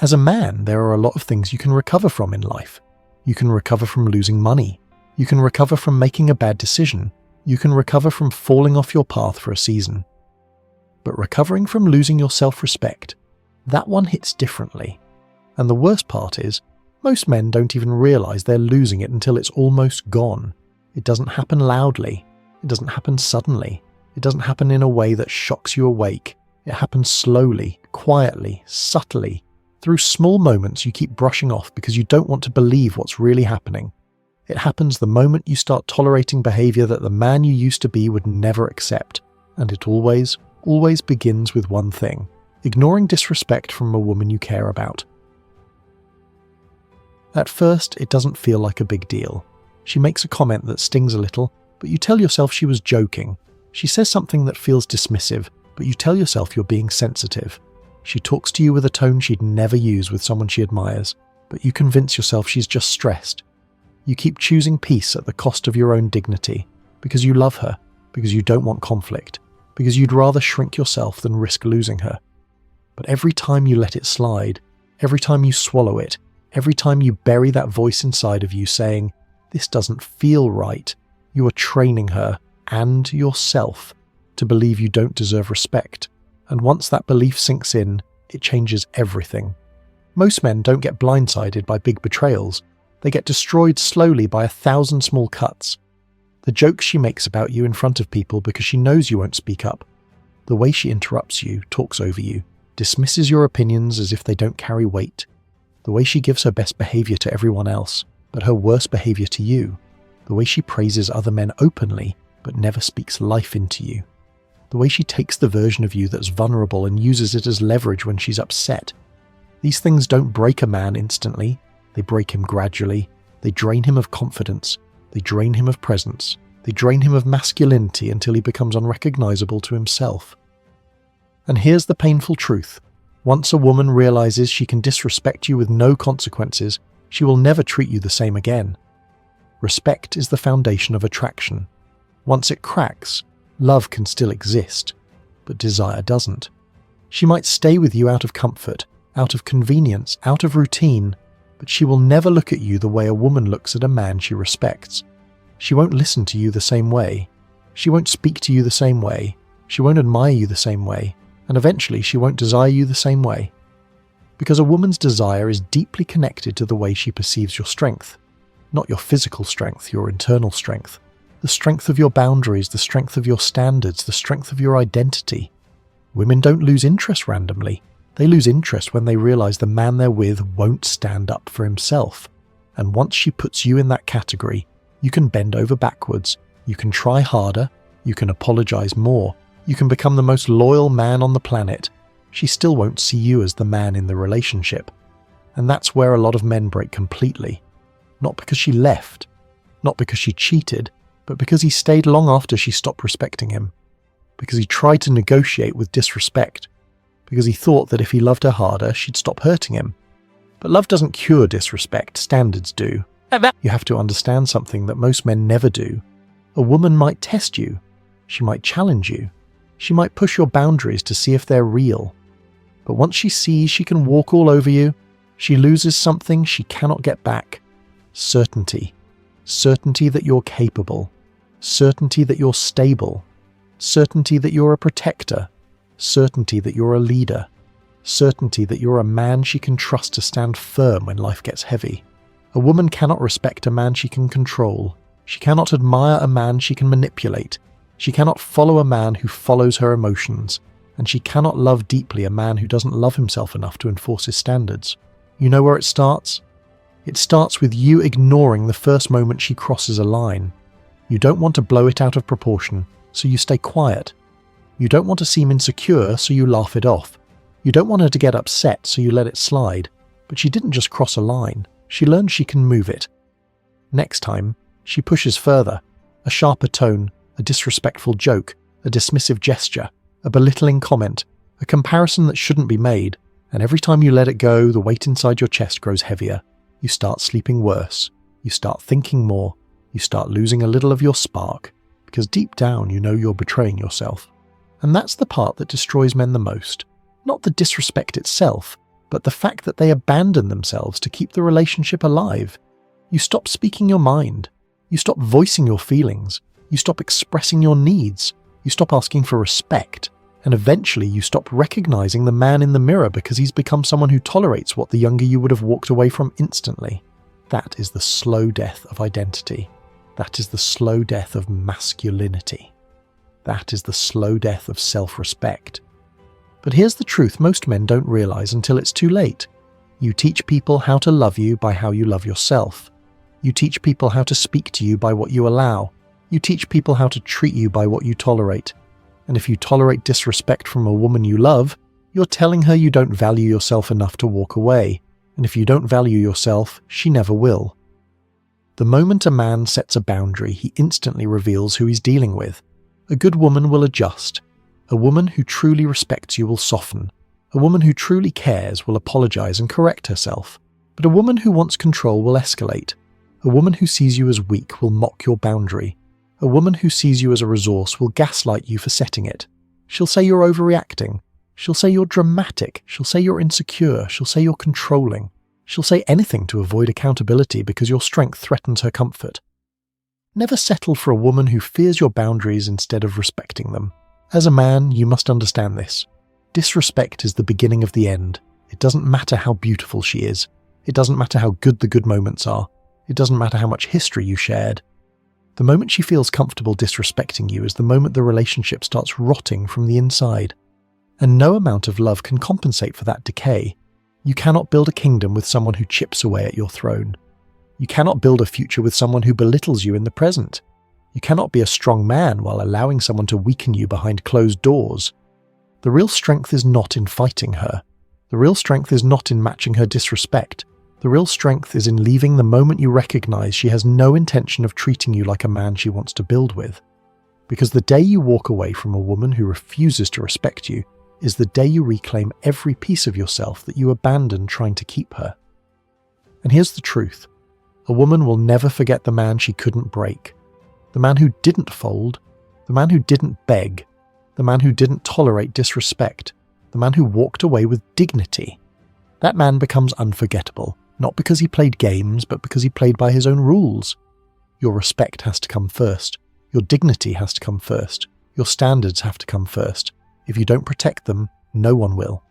As a man, there are a lot of things you can recover from in life. You can recover from losing money. You can recover from making a bad decision. You can recover from falling off your path for a season. But recovering from losing your self-respect, that one hits differently. And the worst part is, most men don't even realize they're losing it until it's almost gone. It doesn't happen loudly. It doesn't happen suddenly. It doesn't happen in a way that shocks you awake. It happens slowly, quietly, subtly, through small moments you keep brushing off because you don't want to believe what's really happening. It happens the moment you start tolerating behavior that the man you used to be would never accept. And it always begins with one thing: ignoring disrespect from a woman you care about. At first, it doesn't feel like a big deal. She makes a comment that stings a little, but you tell yourself she was joking. She says something that feels dismissive, but you tell yourself you're being sensitive. She talks to you with a tone she'd never use with someone she admires, but you convince yourself she's just stressed. You keep choosing peace at the cost of your own dignity, because you love her, because you don't want conflict, because you'd rather shrink yourself than risk losing her. But every time you let it slide, every time you swallow it, every time you bury that voice inside of you saying, "This doesn't feel right," you are training her and yourself to believe you don't deserve respect. And once that belief sinks in, it changes everything. Most men don't get blindsided by big betrayals. They get destroyed slowly by 1,000 small cuts. The jokes she makes about you in front of people because she knows you won't speak up. The way she interrupts you, talks over you, dismisses your opinions as if they don't carry weight. The way she gives her best behavior to everyone else, but her worst behavior to you. The way she praises other men openly, but never speaks life into you. The way she takes the version of you that's vulnerable and uses it as leverage when she's upset. These things don't break a man instantly. They break him gradually. They drain him of confidence. They drain him of presence. They drain him of masculinity until he becomes unrecognizable to himself. And here's the painful truth. Once a woman realizes she can disrespect you with no consequences, she will never treat you the same again. Respect is the foundation of attraction. Once it cracks, love can still exist, but desire doesn't. She might stay with you out of comfort, out of convenience, out of routine, but she will never look at you the way a woman looks at a man she respects. She won't listen to you the same way. She won't speak to you the same way. She won't admire you the same way. And eventually she won't desire you the same way. Because a woman's desire is deeply connected to the way she perceives your strength. Not your physical strength, your internal strength. The strength of your boundaries, the strength of your standards, the strength of your identity. Women don't lose interest randomly. They lose interest when they realize the man they're with won't stand up for himself. And once she puts you in that category, you can bend over backwards, you can try harder, you can apologize more, you can become the most loyal man on the planet. She still won't see you as the man in the relationship. And that's where a lot of men break completely. Not because she left, not because she cheated, but because he stayed long after she stopped respecting him. Because he tried to negotiate with disrespect. Because he thought that if he loved her harder, she'd stop hurting him. But love doesn't cure disrespect, standards do. You have to understand something that most men never do. A woman might test you. She might challenge you. She might push your boundaries to see if they're real. But once she sees she can walk all over you, she loses something she cannot get back. Certainty. Certainty that you're capable. Certainty that you're stable. Certainty that you're a protector. Certainty that you're a leader. Certainty that you're a man she can trust to stand firm when life gets heavy. A woman cannot respect a man she can control. She cannot admire a man she can manipulate. She cannot follow a man who follows her emotions. And she cannot love deeply a man who doesn't love himself enough to enforce his standards. You know where it starts? It starts with you ignoring the first moment she crosses a line. You don't want to blow it out of proportion, so you stay quiet. You don't want to seem insecure, so you laugh it off. You don't want her to get upset, so you let it slide. But she didn't just cross a line. She learned she can move it. Next time, she pushes further. A sharper tone, a disrespectful joke, a dismissive gesture, a belittling comment, a comparison that shouldn't be made, and every time you let it go, the weight inside your chest grows heavier. You start sleeping worse. You start thinking more. You start losing a little of your spark, because deep down you know you're betraying yourself. And that's the part that destroys men the most. Not the disrespect itself, but the fact that they abandon themselves to keep the relationship alive. You stop speaking your mind. You stop voicing your feelings. You stop expressing your needs. You stop asking for respect. And eventually you stop recognizing the man in the mirror because he's become someone who tolerates what the younger you would have walked away from instantly. That is the slow death of identity. That is the slow death of masculinity. That is the slow death of self-respect. But here's the truth most men don't realize until it's too late. You teach people how to love you by how you love yourself. You teach people how to speak to you by what you allow. You teach people how to treat you by what you tolerate. And if you tolerate disrespect from a woman you love, you're telling her you don't value yourself enough to walk away. And if you don't value yourself, she never will. The moment a man sets a boundary, he instantly reveals who he's dealing with. A good woman will adjust. A woman who truly respects you will soften. A woman who truly cares will apologize and correct herself. But a woman who wants control will escalate. A woman who sees you as weak will mock your boundary. A woman who sees you as a resource will gaslight you for setting it. She'll say you're overreacting. She'll say you're dramatic. She'll say you're insecure. She'll say you're controlling. She'll say anything to avoid accountability because your strength threatens her comfort. Never settle for a woman who fears your boundaries instead of respecting them. As a man, you must understand this. Disrespect is the beginning of the end. It doesn't matter how beautiful she is. It doesn't matter how good the good moments are. It doesn't matter how much history you shared. The moment she feels comfortable disrespecting you is the moment the relationship starts rotting from the inside. And no amount of love can compensate for that decay. You cannot build a kingdom with someone who chips away at your throne. You cannot build a future with someone who belittles you in the present. You cannot be a strong man while allowing someone to weaken you behind closed doors. The real strength is not in fighting her. The real strength is not in matching her disrespect. The real strength is in leaving the moment you recognize she has no intention of treating you like a man she wants to build with. Because the day you walk away from a woman who refuses to respect you is the day you reclaim every piece of yourself that you abandoned trying to keep her. And here's the truth. A woman will never forget the man she couldn't break. The man who didn't fold. The man who didn't beg. The man who didn't tolerate disrespect. The man who walked away with dignity. That man becomes unforgettable, not because he played games, but because he played by his own rules. Your respect has to come first. Your dignity has to come first. Your standards have to come first. If you don't protect them, no one will.